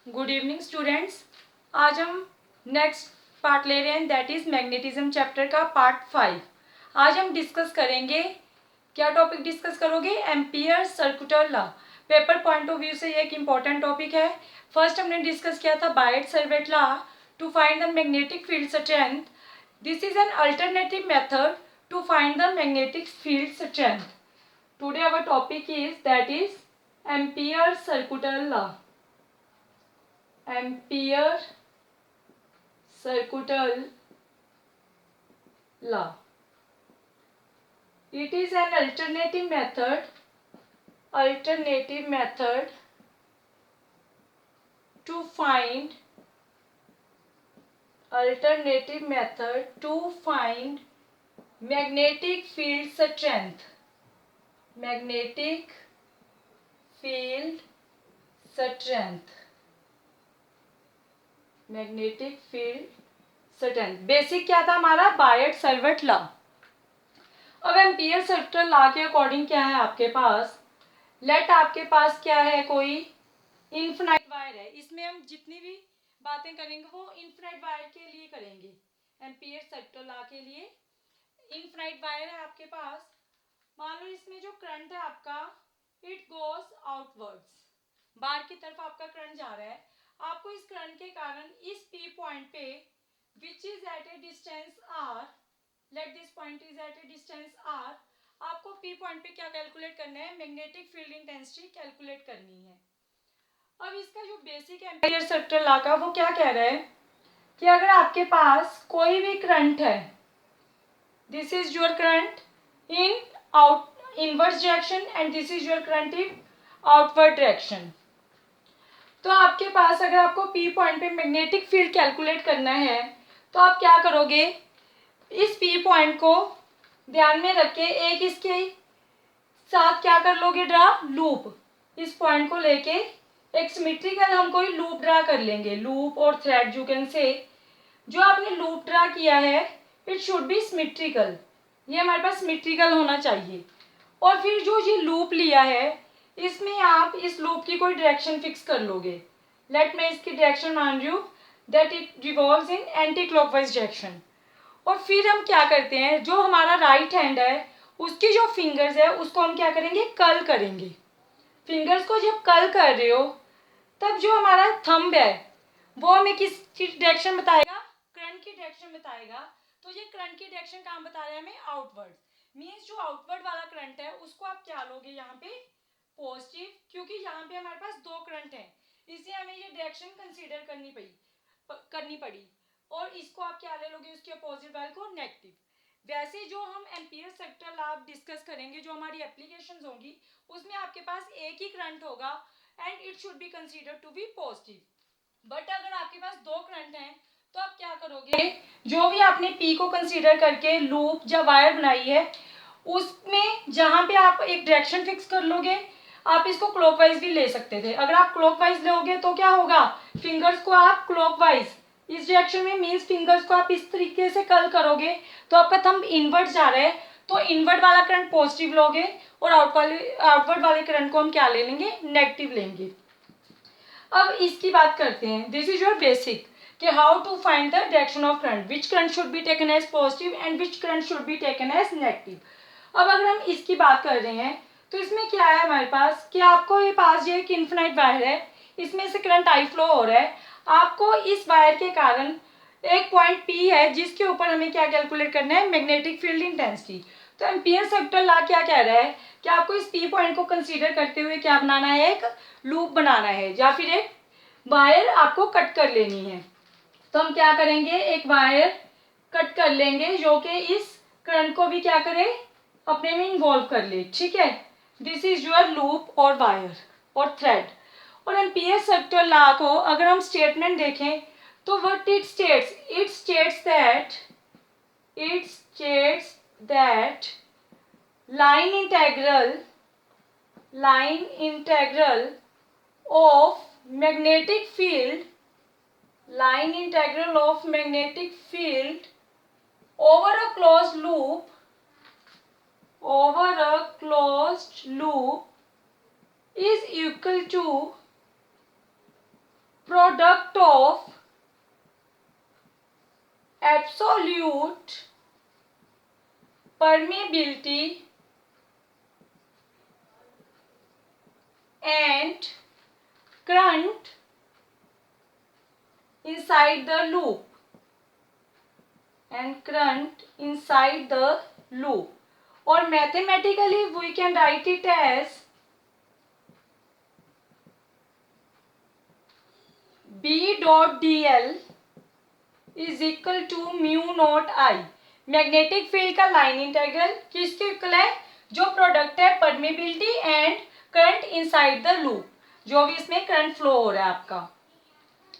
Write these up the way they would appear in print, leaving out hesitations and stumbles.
Good evening students. आज हम next part ले रहे हैं, दैट इज़ मैग्नेटिज्म चैप्टर का पार्ट 5। आज हम डिस्कस करेंगे, क्या टॉपिक डिस्कस करोगे? Ampere circular law. Paper point of view से ये एक इम्पॉर्टेंट टॉपिक है। फर्स्ट हमने डिस्कस किया था Biot Savart law to find the magnetic field strength. This is an alternative method to find the magnetic field strength. Today our topic is that is Ampere circular law. Ampere circular law. It is an alternative method to find magnetic field strength. Magnetic field strength. Magnetic field strength. Basic क्या था हमारा? बायट Savart law. अब ampere circular law के according क्या है आपके पास? Late आपके पास क्या है, कोई इनफिनाइट वायर है। इसमें हम जितनी भी बातें करेंगे वो इनफिनाइट वायर के लिए करेंगे। एम्पियर सर्कुलर लॉ के लिए इनफिनाइट वायर है आपके पास। मान लो इसमें जो करंट है आपका, इट गोज आउटवर्ड्स, बाहर की तरफ आपका करंट जा रहा है। आपको इस करंट के कारण इस पी पॉइंट पे which is at a distance R, let this point is at a distance R, आपको पी पॉइंट पे क्या कैलकुलेट करना है? मैग्नेटिक फील्ड इंटेंसिटी कैलकुलेट करनी है। अब इसका जो बेसिक एम्पियर सर्कुलर लॉ का वो क्या कह रहा है कि अगर आपके पास कोई भी करंट है, this is your current in out inverse direction and this is your current in outward direction, तो आपके पास अगर आपको पी पॉइंट पे मैग्नेटिक फील्ड कैलकुलेट करना है तो आप क्या करोगे? इस पी पॉइंट को ध्यान में रख के एक इसके साथ क्या कर लोगे? Draw loop. इस पॉइंट को लेके एक सिमेट्रिकल हम कोई लूप ड्रा कर लेंगे। लूप और थ्रेड यू कैन से, जो आपने लूप ड्रा किया है इट शुड बी सिमेट्रिकल, ये हमारे पास सिमेट्रिकल होना चाहिए। और फिर जो ये लूप लिया है इसमें आप इस लूप की कोई डायरेक्शन फिक्स कर लोगे। लेट मैं इसकी डायरेक्शन मान रही हूँ that it revolves in anti clockwise direction. और फिर हम क्या करते हैं, जो हमारा राइट हैंड है उसकी जो फिंगर्स है उसको हम क्या करेंगे? कर्ल करेंगे। फिंगर्स को जब कर्ल कर रहे हो तब जो हमारा थंब है वो हमें किस डायरेक्शन बताएगा? करंट की डायरेक्शन बताएगा। तो ये करंट की डायरेक्शन कहाँ बता रहा है हमें? आउटवर्ड। मीन्स जो आउटवर्ड वाला करंट है उसको आप क्या लोगे यहाँ पे? पॉजिटिव, क्योंकि यहाँ पे हमारे पास दो करंट हैं इसलिए हमें ये डायरेक्शन कंसीडर करनी पड़ी। और इसको आप क्या ले लोगे? उसके अपोजिट वाले को नेगेटिव। वैसे जो हम एम्पियर सर्कुलर लॉ डिस्कस करेंगे, जो हमारी एप्लीकेशंस होंगी उसमें आपके पास एक ही करंट होगा and it should be considered to be positive. But अगर आपके पास दो करंट हैं तो आप क्या करोगे? जो भी आपने पी को कंसीडर करके लूप या वायर बनाई है उसमें जहां पे आप एक डायरेक्शन फिक्स कर लोगे। आप इसको क्लॉकवाइज भी ले सकते थे। अगर आप क्लॉकवाइज लोगे तो क्या होगा? फिंगर्स को आप क्लॉकवाइज इस डायरेक्शन में, मीन्स फिंगर्स को आप इस तरीके से कर्ल करोगे तो आपका थंब इनवर्ट जा रहा है तो इनवर्ट वाला करंट पॉजिटिव लोगे और आउटवर्ड वाले करंट को हम क्या ले लेंगे? नेगेटिव लेंगे। अब इसकी बात करते हैं। दिस इज योर बेसिक कि how to find the direction of current, which current should be taken as positive and which current should be taken as negative. अब अगर हम इसकी बात कर रहे हैं तो इसमें क्या है हमारे पास कि आपको ये पास ये एक इन्फिनाइट वायर है, इसमें से करंट आई फ्लो हो रहा है। आपको इस वायर के कारण एक पॉइंट पी है जिसके ऊपर हमें क्या कैलकुलेट करना है? Magnetic field intensity. तो एम्पियर सर्कुलर लॉ क्या कह रहा है कि आपको इस पी पॉइंट को कंसीडर करते हुए क्या बनाना है? एक लूप बनाना है या फिर एक वायर आपको कट कर लेनी है। तो हम क्या करेंगे? एक वायर कट कर लेंगे जो कि इस करंट को भी क्या करे? अपने में इन्वॉल्व कर ले। ठीक है, दिस इज योर लूप और वायर और थ्रेड। और एम्पियर सर्कुलर लॉ को अगर हम स्टेटमेंट देखें तो what it states that line integral of magnetic field over a closed loop is equal to of absolute permeability and current inside the loop or mathematically we can write it as B dot dl is equal to mu not I। Magnetic field का line integral किसके equal है? जो product है permeability and current inside the loop, जो भी इसमें current flow हो रहा है आपका।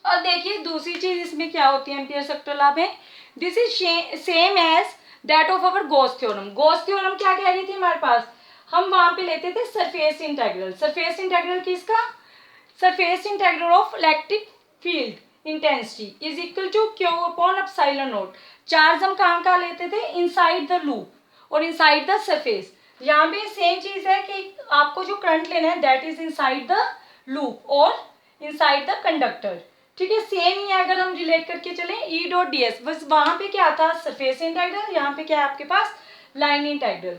और देखिए दूसरी चीज इसमें क्या होती है एम्पियर सेक्टर लॉ में, this is same as that of our Gauss theorem. Gauss theorem क्या कह रही थी हमारे पास, हम वहां पे लेते थे सरफेस इंटीग्रल। सरफेस इंटीग्रल किसका? Surface integral of electric field intensity is equal to Q upon epsilon naught. Charge हम कहाँ लेते थे? इनसाइड द लूप और इनसाइड द सरफेस। यहाँ पे सेम चीज है कि आपको जो करंट लेना है that is inside the loop और इनसाइड द कंडक्टर। ठीक है, सेम ही है अगर हम रिलेट करके चलें ई डॉट डी एस। बस वहां पे क्या था? सरफेस इंटीग्रल, यहाँ पे क्या है आपके पास? Line integral.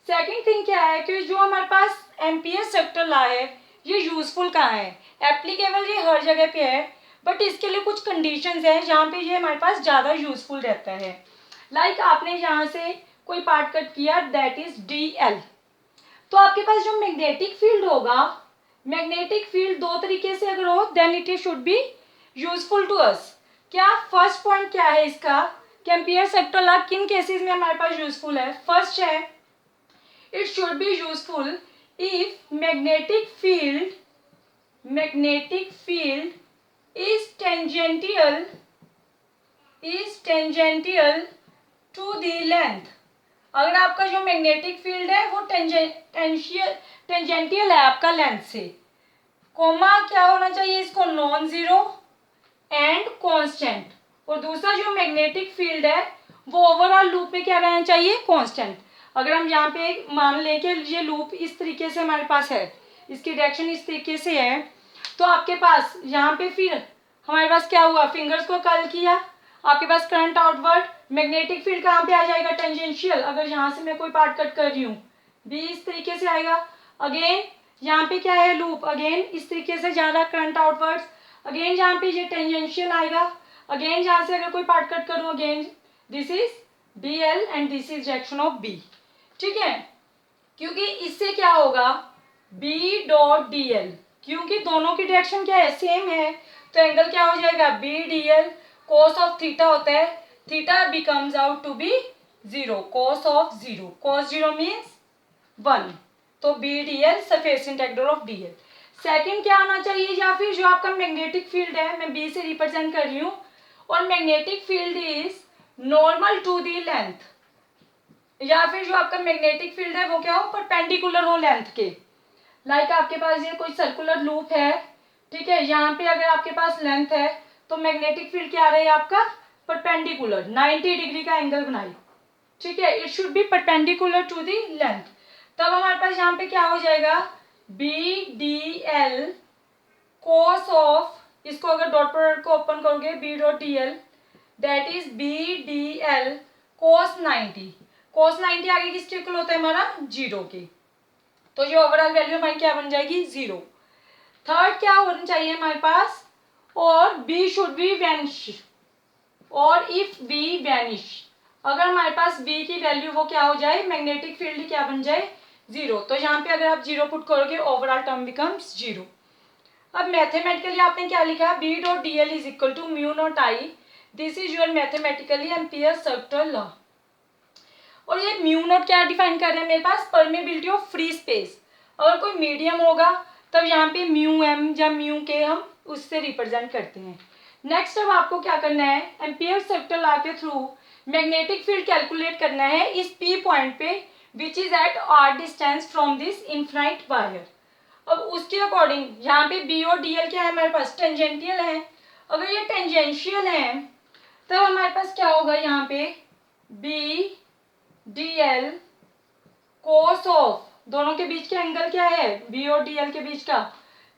सेकंड थिंग क्या है कि जो हमारे पास एम्पियर सेक्टर लॉ है ये यूजफुल कहाँ है? एप्लीकेबल ये हर जगह पे है, बट इसके लिए कुछ कंडीशंस हैं जहाँ पे ये हमारे पास ज़्यादा यूजफुल रहता है। लाइक आपने यहाँ से कोई पार्ट कट किया दैट इज डी एल, तो आपके पास जो मैग्नेटिक फील्ड होगा, मैग्नेटिक फील्ड दो तरीके से अगर हो then it should be useful to us. क्या फर्स्ट पॉइंट क्या है इसका कि एम्पियर सेक्टर लॉ किन केसेस में हमारे पास यूजफुल है? फर्स्ट है it should be useful if magnetic field is tangential to the length। अगर आपका जो मैग्नेटिक फील्ड है वो टेंजेंटियल है आपका लेंथ से, कोमा क्या होना चाहिए इसको? Non zero and constant. और दूसरा जो मैग्नेटिक फील्ड है वो ओवरऑल लूप में क्या रहना चाहिए? कांस्टेंट। अगर हम यहाँ पे मान लें कि ये लूप इस तरीके से हमारे पास है, इसकी डायरेक्शन इस तरीके से है, तो आपके पास यहाँ पे फिर हमारे पास क्या हुआ? फिंगर्स को कर्ल किया, आपके पास करंट आउटवर्ड, मैग्नेटिक फील्ड कहाँ पे आ जाएगा? टेंजेंशियल। अगर यहाँ से मैं कोई पार्ट कट कर रही हूँ बी इस तरीके से आएगा। अगेन यहाँ पे क्या है? लूप। अगेन इस तरीके से जा रहा करंट आउटवर्ड्स। अगेन यहाँ पे ये टेंजेंशियल आएगा। अगेन यहाँ से अगर कोई पार्ट कट करूँ again this is D L and this is direction of B. ठीक है, क्योंकि इससे क्या होगा? बी डॉट डी एल, क्योंकि दोनों की डायरेक्शन क्या है? सेम है, तो एंगल क्या हो जाएगा? B D L cos of theta होता है, theta becomes out to be zero, cos of zero, cos zero means 1, तो B D L surface integral of D L. Second क्या होना चाहिए? या फिर जो आपका मैग्नेटिक फील्ड है, मैं बी से रिप्रेजेंट कर रही हूँ, और magnetic field is normal to the length, या फिर जो आपका मैग्नेटिक फील्ड है वो क्या हो? परपेंडिकुलर हो लेंथ के। लाइक आपके पास ये कोई सर्कुलर लूप है, ठीक है, यहाँ पे अगर आपके पास लेंथ है तो मैग्नेटिक फील्ड क्या आ रहा है आपका? परपेंडिकुलर, 90 डिग्री का एंगल बनाई। ठीक है, it should be perpendicular to the length. तब हमारे पास यहाँ पे क्या हो जाएगा? B D L cos of, इसको अगर डॉट प्रोडक्ट को ओपन करोगे B dot D L that is B D L cos 90। Cos 90 आगे किसके इक्वल होता है? हमारा जीरो के, तो जो ओवरऑल वैल्यू हमारी क्या बन जाएगी? जीरो। थर्ड क्या होना चाहिए हमारे पास? और बी शुड बी वैनिश, और इफ बी वैनिश, अगर हमारे पास बी की वैल्यू वो क्या हो जाए? मैग्नेटिक फील्ड क्या बन जाए? जीरो। तो यहाँ पे अगर आप जीरो पुट करोगे ओवरऑल टर्म बिकम्स जीरो। अब मैथमेटिकली आपने क्या लिखा? B dot D L is equal to mu naught I, this is your mathematically ampere circular law. और ये म्यू नॉट क्या डिफाइन कर रहे हैं मेरे पास? Permeability of free space. अगर कोई मीडियम होगा तब यहाँ पे म्यू एम या म्यू के हम उससे रिप्रेजेंट करते हैं। नेक्स्ट अब आपको क्या करना है? एम्पियर सेक्टर लॉ के थ्रू मैग्नेटिक फील्ड कैलकुलेट करना है इस पी पॉइंट पे which is at R distance from this infinite wire. अब उसके अकॉर्डिंग यहाँ पे बी और डी एल क्या है हमारे पास? टेंजेंटियल है। अगर ये टेंजेंशियल है तब हमारे पास क्या होगा? यहाँ पे B D L cos of, दोनों के बीच का एंगल क्या है? बी और डी एल के बीच का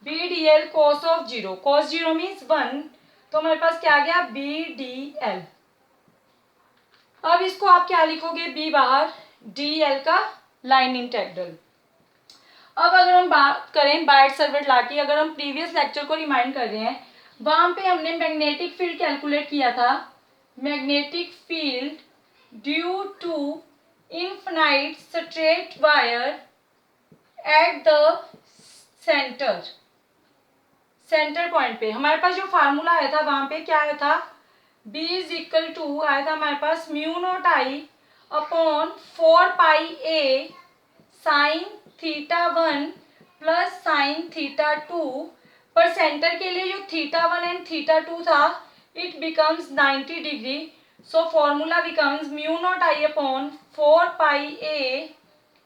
B D L cos of zero, cos zero means 1, तो हमारे पास क्या आ गया, बी डी एल। अब इसको आप क्या लिखोगे, बी बाहर, डी एल का लाइन इंटेग्रल। अब अगर हम बात करें बायट सर्वलेट लॉ की, अगर हम प्रीवियस लेक्चर को रिमाइंड कर रहे हैं, वहां पे हमने मैग्नेटिक फील्ड कैलकुलेट किया था। Magnetic field due to infinite straight wire at the centre, centre point पे हमारे पास जो फार्मूला आया था वहां पे क्या आया था, B इज इक्वल टू आया था हमारे पास mu naught I upon 4 pi a sine theta 1 plus sine theta 2। पर सेंटर के लिए जो थीटा 1 एंड थीटा 2 था, it becomes 90 degree. So formula becomes mu naught I upon 4 pi A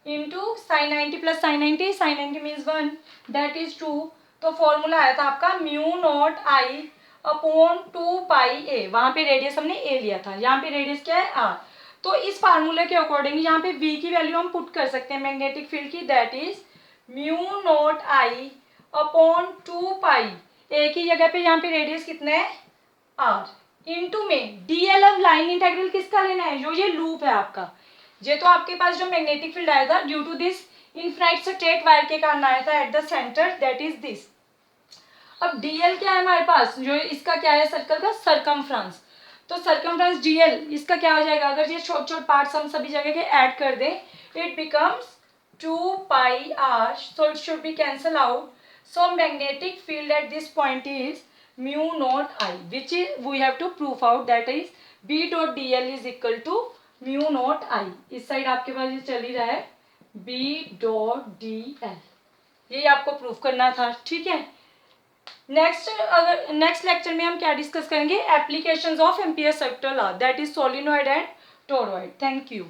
into sine 90 plus sine 90, sine 90 means 1, that is 2। तो formula आया था आपका mu naught I upon 2 pi A. वहां पे रेडियस हमने ए लिया था, यहाँ पे रेडियस क्या है, आर। तो इस फार्मूले के अकॉर्डिंग यहाँ पे v की वैल्यू हम पुट कर सकते हैं मैग्नेटिक फील्ड की, that is mu naught I upon 2 pi ए की जगह पे यहाँ पे रेडियस कितना है, आर, इंटू में डीएल। अब लाइन इंटेग्रल किसका लेना है, जो ये लूप है आपका, ये तो आपके पास जो मैग्नेटिक फील्ड आया था due to this infinite straight wire के कारण आया था at the centre, that is this. अब डीएल क्या है हमारे पास, जो इसका क्या है, सर्कल का सरकमफ्रेंस। तो सरकमफ्रेंस डीएल इसका क्या हो जाएगा, अगर ये छोटे छोटे पार्ट्स हम सभी जगह के ऐड कर दें, it becomes 2 pi r, so it should be cancel out. So magnetic field at this point is mu naught I, which is we have to proof out, that is B dot D L is equal to mu naught I. इस side आपके पास ये चल ही रहा है B dot D L, यही आपको proof करना था, ठीक है। नेक्स्ट लेक्चर में हम क्या डिस्कस करेंगे, applications of ampere circular law, that is solenoid and toroid. Thank you.